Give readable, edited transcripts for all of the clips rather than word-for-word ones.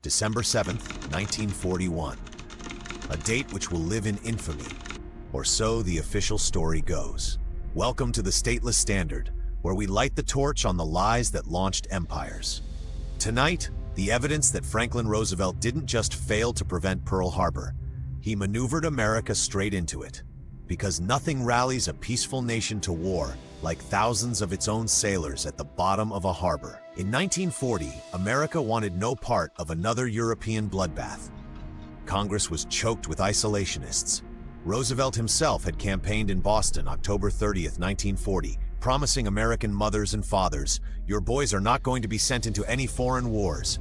December 7th, 1941. A date which will live in infamy, or so the official story goes. Welcome to the Stateless Standard, where we light the torch on the lies that launched empires. Tonight, the evidence that Franklin Roosevelt didn't just fail to prevent Pearl Harbor, he maneuvered America straight into it. Because nothing rallies a peaceful nation to war like thousands of its own sailors at the bottom of a harbor. In 1940, America wanted no part of another European bloodbath. Congress was choked with isolationists. Roosevelt himself had campaigned in Boston October 30th, 1940, promising American mothers and fathers, "Your boys are not going to be sent into any foreign wars."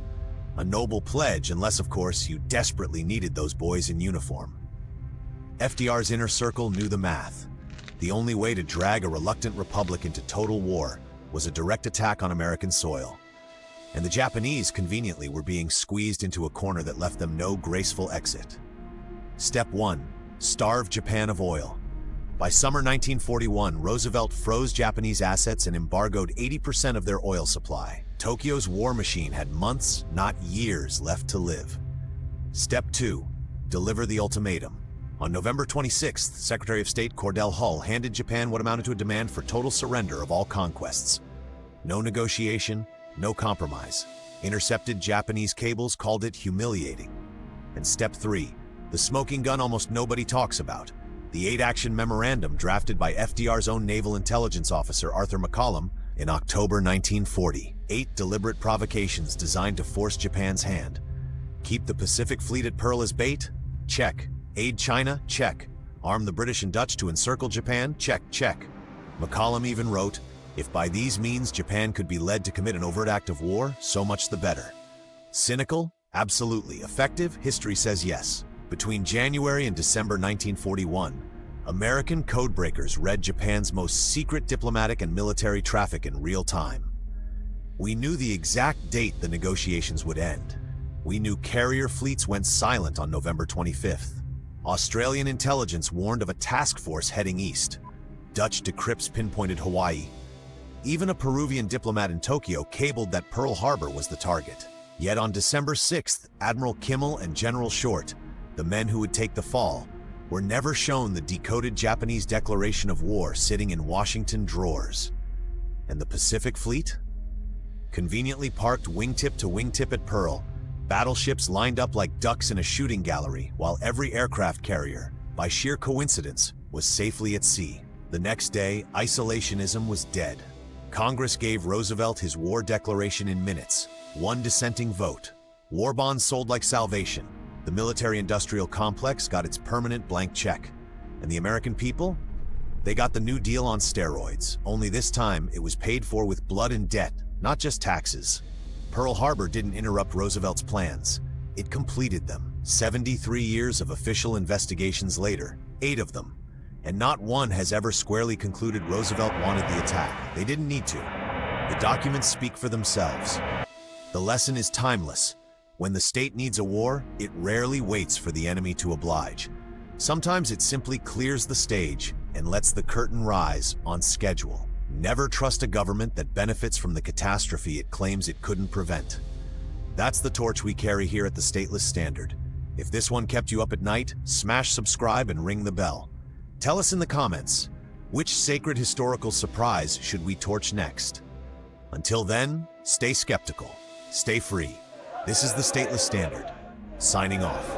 A noble pledge, unless, of course, you desperately needed those boys in uniform. FDR's inner circle knew the math. The only way to drag a reluctant republic into total war was a direct attack on American soil. And the Japanese, conveniently, were being squeezed into a corner that left them no graceful exit. Step 1. Starve Japan of oil. By summer 1941, Roosevelt froze Japanese assets and embargoed 80% of their oil supply. Tokyo's war machine had months, not years, left to live. Step 2. Deliver the ultimatum. On November 26th, Secretary of State Cordell Hull handed Japan what amounted to a demand for total surrender of all conquests. No negotiation, no compromise. Intercepted Japanese cables called it humiliating. And Step 3, the smoking gun almost nobody talks about. The 8-action memorandum drafted by FDR's own naval intelligence officer Arthur McCollum in October 1940. 8 deliberate provocations designed to force Japan's hand. Keep the Pacific Fleet at Pearl as bait? Check. Aid China? Check. Arm the British and Dutch to encircle Japan? Check, check. McCollum even wrote, "If by these means Japan could be led to commit an overt act of war, so much the better." Cynical? Absolutely. Effective? History says yes. Between January and December 1941, American codebreakers read Japan's most secret diplomatic and military traffic in real time. We knew the exact date the negotiations would end. We knew carrier fleets went silent on November 25th. Australian intelligence warned of a task force heading east. Dutch decrypts pinpointed Hawaii. Even a Peruvian diplomat in Tokyo cabled that Pearl Harbor was the target. Yet on December 6th, Admiral Kimmel and General Short, the men who would take the fall, were never shown the decoded Japanese declaration of war sitting in Washington drawers. And the Pacific Fleet? Conveniently parked wingtip to wingtip at Pearl, battleships lined up like ducks in a shooting gallery, while every aircraft carrier, by sheer coincidence, was safely at sea. The next day, isolationism was dead. Congress gave Roosevelt his war declaration in minutes. One dissenting vote. War bonds sold like salvation. The military-industrial complex got its permanent blank check. And the American people? They got the New Deal on steroids, only this time it was paid for with blood and debt, not just taxes. Pearl Harbor didn't interrupt Roosevelt's plans. It completed them. 73 years of official investigations later, 8 of them. And not one has ever squarely concluded Roosevelt wanted the attack. They didn't need to. The documents speak for themselves. The lesson is timeless. When the state needs a war, it rarely waits for the enemy to oblige. Sometimes it simply clears the stage and lets the curtain rise on schedule. Never trust a government that benefits from the catastrophe it claims it couldn't prevent. That's the torch we carry here at the Stateless Standard. If this one kept you up at night, smash subscribe and ring the bell. Tell us in the comments, which sacred historical surprise should we torch next? Until then, stay skeptical, stay free. This is the Stateless Standard, signing off.